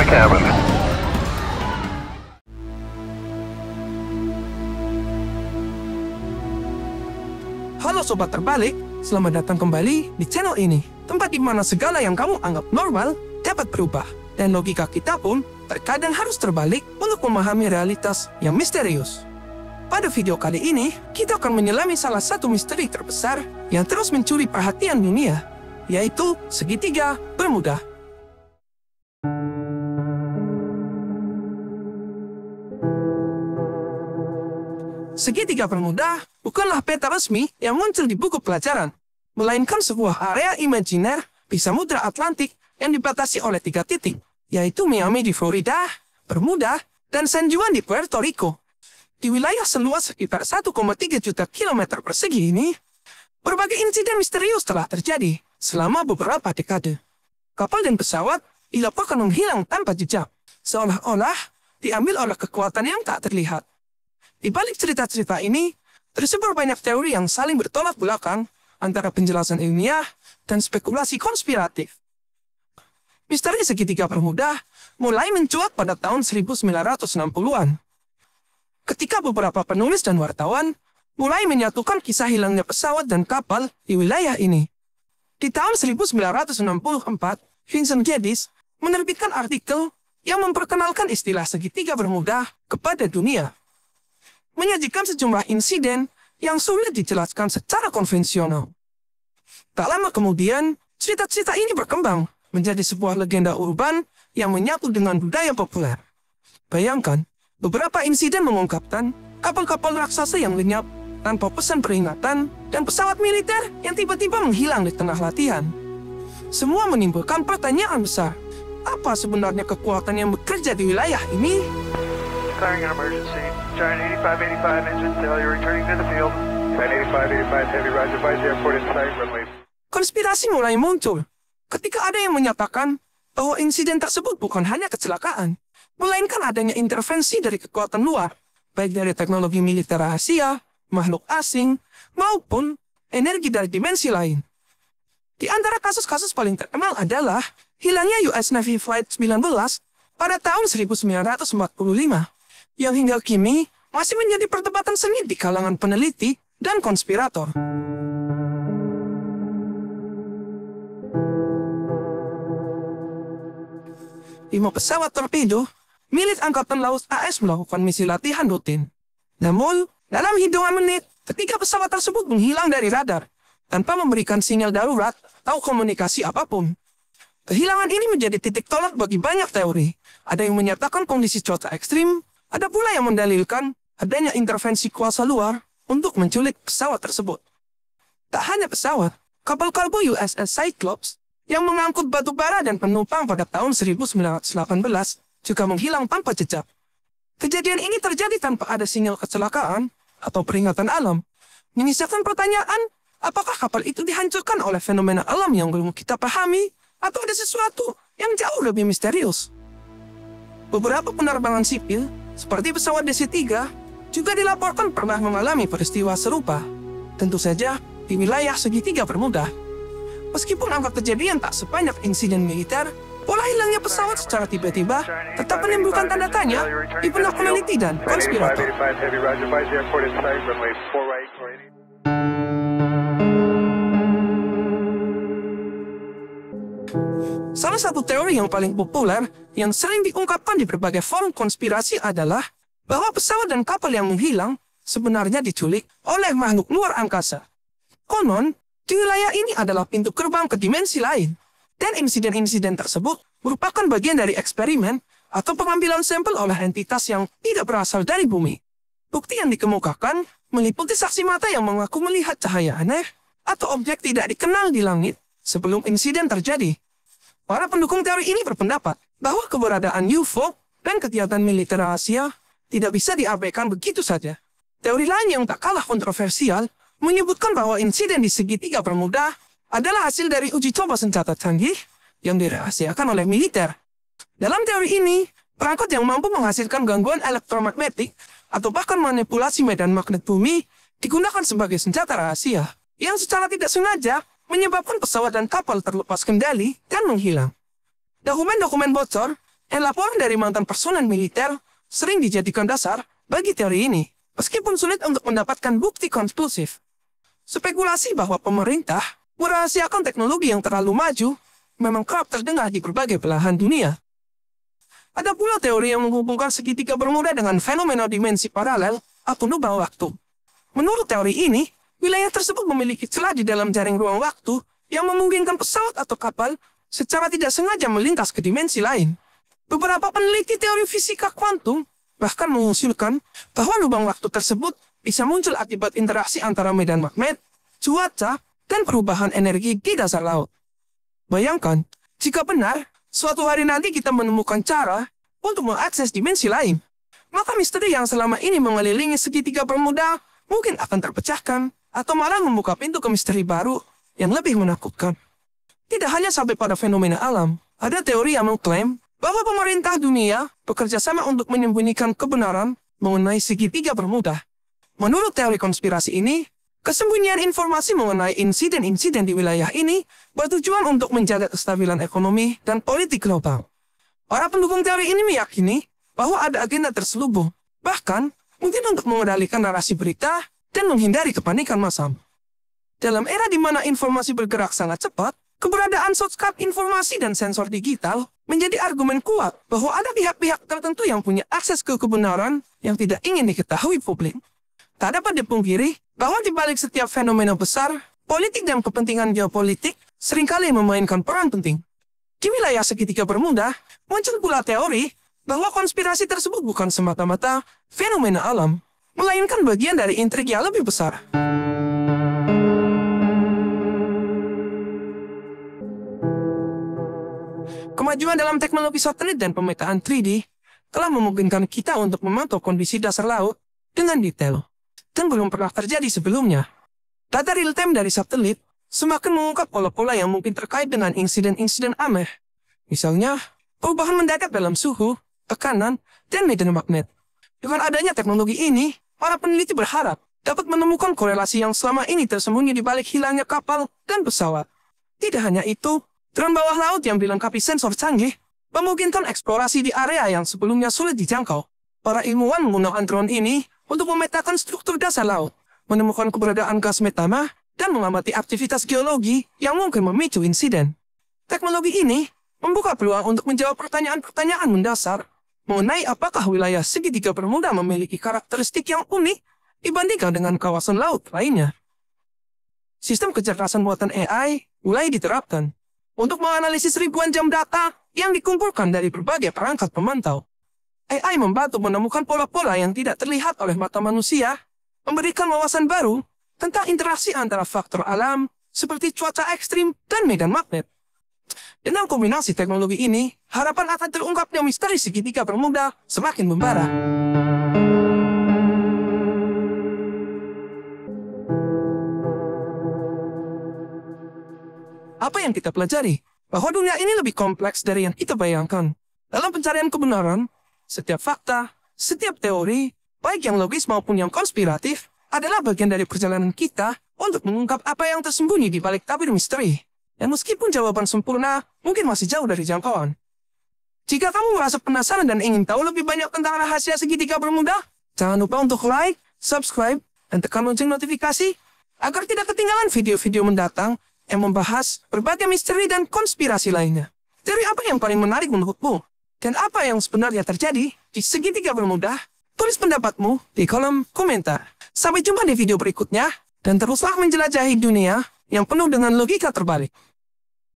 the cabin. Halo Sobat Terbalik, selamat datang kembali di channel ini. Tempat di mana segala yang kamu anggap normal dapat berubah. Dan logika kita pun terkadang harus terbalik untuk memahami realitas yang misterius. Pada video kali ini, kita akan menyelami salah satu misteri terbesar yang terus mencuri perhatian dunia, yaitu segitiga Bermuda. Segitiga Bermuda bukanlah peta resmi yang muncul di buku pelajaran, melainkan sebuah area imajiner di Samudra Atlantik yang dibatasi oleh 3 titik, yaitu Miami di Florida, Bermuda, dan San Juan di Puerto Rico. Di wilayah seluas sekitar 1,3 juta kilometer persegi ini, berbagai insiden misterius telah terjadi selama beberapa dekade. Kapal dan pesawat dilaporkan menghilang tanpa jejak, seolah-olah diambil oleh kekuatan yang tak terlihat. Di balik cerita-cerita ini, tersebar banyak teori yang saling bertolak belakang antara penjelasan ilmiah dan spekulasi konspiratif. Misteri segitiga Bermuda mulai mencuat pada tahun 1960-an. Ketika beberapa penulis dan wartawan mulai menyatukan kisah hilangnya pesawat dan kapal di wilayah ini. Di tahun 1964, Vincent Geddes menerbitkan artikel yang memperkenalkan istilah segitiga Bermuda kepada dunia, menyajikan sejumlah insiden yang sulit dijelaskan secara konvensional. Tak lama kemudian, cerita-cerita ini berkembang menjadi sebuah legenda urban yang menyatu dengan budaya populer. Bayangkan, beberapa insiden mengungkapkan kapal-kapal raksasa yang lenyap tanpa pesan peringatan dan pesawat militer yang tiba-tiba menghilang di tengah latihan. Semua menimbulkan pertanyaan besar. Apa sebenarnya kekuatan yang bekerja di wilayah ini? Declaring an emergency. Giant 8585 engine failure returning to the field. Giant 8585 heavy roger, advise the airport in sight, runway. Konspirasi mulai muncul ketika ada yang menyatakan bahwa insiden tersebut bukan hanya kecelakaan, melainkan adanya intervensi dari kekuatan luar, baik dari teknologi militer rahasia, makhluk asing, maupun energi dari dimensi lain. Di antara kasus-kasus paling terkenal adalah hilangnya US Navy Flight 19 pada tahun 1945, yang hingga kini masih menjadi perdebatan sengit di kalangan peneliti dan konspirator. Lima pesawat torpedo milik Angkatan Laut AS melakukan misi latihan rutin. Namun, dalam hitungan menit, ketiga pesawat tersebut menghilang dari radar tanpa memberikan sinyal darurat atau komunikasi apapun. Kehilangan ini menjadi titik tolak bagi banyak teori. Ada yang menyatakan kondisi cuaca ekstrim, ada pula yang mendalilkan adanya intervensi kuasa luar untuk menculik pesawat tersebut. Tak hanya pesawat, kapal kargo USS Cyclops yang mengangkut batu bara dan penumpang pada tahun 1918 juga menghilang tanpa jejak. Kejadian ini terjadi tanpa ada sinyal kecelakaan atau peringatan alam, menyisakan pertanyaan, apakah kapal itu dihancurkan oleh fenomena alam yang belum kita pahami, atau ada sesuatu yang jauh lebih misterius. Beberapa penerbangan sipil, seperti pesawat DC-3, juga dilaporkan pernah mengalami peristiwa serupa. Tentu saja, di wilayah segitiga Bermuda. Meskipun angka kejadian tak sebanyak insiden militer, pola hilangnya pesawat secara tiba-tiba tetap menimbulkan tanda tanya di benak peneliti dan konspirator. Salah satu teori yang paling populer yang sering diungkapkan di berbagai forum konspirasi adalah bahwa pesawat dan kapal yang menghilang sebenarnya diculik oleh makhluk luar angkasa. Konon, di wilayah ini adalah pintu gerbang ke dimensi lain, dan insiden-insiden tersebut merupakan bagian dari eksperimen atau pengambilan sampel oleh entitas yang tidak berasal dari bumi. Bukti yang dikemukakan meliputi saksi mata yang mengaku melihat cahaya aneh atau objek tidak dikenal di langit sebelum insiden terjadi. Para pendukung teori ini berpendapat bahwa keberadaan UFO dan kegiatan militer rahasia tidak bisa diabaikan begitu saja. Teori lain yang tak kalah kontroversial menyebutkan bahwa insiden di segitiga Bermuda adalah hasil dari uji coba senjata canggih yang dirahasiakan oleh militer. Dalam teori ini, perangkat yang mampu menghasilkan gangguan elektromagnetik atau bahkan manipulasi medan magnet bumi digunakan sebagai senjata rahasia yang secara tidak sengaja menyebabkan pesawat dan kapal terlepas kendali dan menghilang. Dokumen-dokumen bocor dan laporan dari mantan personel militer sering dijadikan dasar bagi teori ini, meskipun sulit untuk mendapatkan bukti konklusif. Spekulasi bahwa pemerintah merahasiakan teknologi yang terlalu maju memang kerap terdengar di berbagai belahan dunia. Ada pula teori yang menghubungkan segitiga bermuda dengan fenomena dimensi paralel atau lubang waktu. Menurut teori ini, wilayah tersebut memiliki celah di dalam jaring ruang waktu yang memungkinkan pesawat atau kapal secara tidak sengaja melintas ke dimensi lain. Beberapa peneliti teori fisika kuantum bahkan mengusulkan bahwa lubang waktu tersebut bisa muncul akibat interaksi antara medan magnet, cuaca, dan perubahan energi di dasar laut. Bayangkan, jika benar, suatu hari nanti kita menemukan cara untuk mengakses dimensi lain, maka misteri yang selama ini mengelilingi segitiga bermuda mungkin akan terpecahkan atau malah membuka pintu ke misteri baru yang lebih menakutkan. Tidak hanya sampai pada fenomena alam, ada teori yang mengklaim bahwa pemerintah dunia bekerja sama untuk menyembunyikan kebenaran mengenai segitiga bermuda. Menurut teori konspirasi ini, kesembunyian informasi mengenai insiden-insiden di wilayah ini bertujuan untuk menjaga kestabilan ekonomi dan politik global. Para pendukung teori ini meyakini bahwa ada agenda terselubung, bahkan mungkin untuk mengendalikan narasi berita dan menghindari kepanikan massal. Dalam era di mana informasi bergerak sangat cepat, keberadaan shortcut informasi dan sensor digital menjadi argumen kuat bahwa ada pihak-pihak tertentu yang punya akses ke kebenaran yang tidak ingin diketahui publik. Tak dapat dipungkiri bahwa di balik setiap fenomena besar, politik dan kepentingan geopolitik seringkali memainkan peran penting. Di wilayah segitiga bermuda, muncul pula teori bahwa konspirasi tersebut bukan semata-mata fenomena alam, melainkan bagian dari intrik yang lebih besar. Kemajuan dalam teknologi satelit dan pemetaan 3D telah memungkinkan kita untuk memantau kondisi dasar laut dengan detail, dan belum pernah terjadi sebelumnya. Data real-time dari satelit semakin mengungkap pola-pola yang mungkin terkait dengan insiden-insiden aneh. Misalnya, perubahan mendadak dalam suhu, tekanan, dan medan magnet. Dengan adanya teknologi ini, para peneliti berharap dapat menemukan korelasi yang selama ini tersembunyi di balik hilangnya kapal dan pesawat. Tidak hanya itu, drone bawah laut yang dilengkapi sensor canggih memungkinkan eksplorasi di area yang sebelumnya sulit dijangkau. Para ilmuwan menggunakan drone ini untuk memetakan struktur dasar laut, menemukan keberadaan gas metana, dan mengamati aktivitas geologi yang mungkin memicu insiden. Teknologi ini membuka peluang untuk menjawab pertanyaan-pertanyaan mendasar mengenai apakah wilayah segitiga bermuda memiliki karakteristik yang unik dibandingkan dengan kawasan laut lainnya. Sistem kecerdasan buatan AI mulai diterapkan untuk menganalisis ribuan jam data yang dikumpulkan dari berbagai perangkat pemantau. AI membantu menemukan pola-pola yang tidak terlihat oleh mata manusia, memberikan wawasan baru tentang interaksi antara faktor alam seperti cuaca ekstrim dan medan magnet. Dengan kombinasi teknologi ini, harapan akan terungkapnya misteri segitiga bermuda semakin membara. Apa yang kita pelajari? Bahwa dunia ini lebih kompleks dari yang kita bayangkan. Dalam pencarian kebenaran, setiap fakta, setiap teori, baik yang logis maupun yang konspiratif, adalah bagian dari perjalanan kita untuk mengungkap apa yang tersembunyi di balik tabir misteri. Dan meskipun jawaban sempurna, mungkin masih jauh dari jangkauan. Jika kamu merasa penasaran dan ingin tahu lebih banyak tentang rahasia segitiga bermuda, jangan lupa untuk like, subscribe, dan tekan lonceng notifikasi, agar tidak ketinggalan video-video mendatang yang membahas berbagai misteri dan konspirasi lainnya. Teori apa yang paling menarik menurutmu? Dan apa yang sebenarnya terjadi di segitiga bermuda? Tulis pendapatmu di kolom komentar. Sampai jumpa di video berikutnya, dan teruslah menjelajahi dunia yang penuh dengan logika terbalik.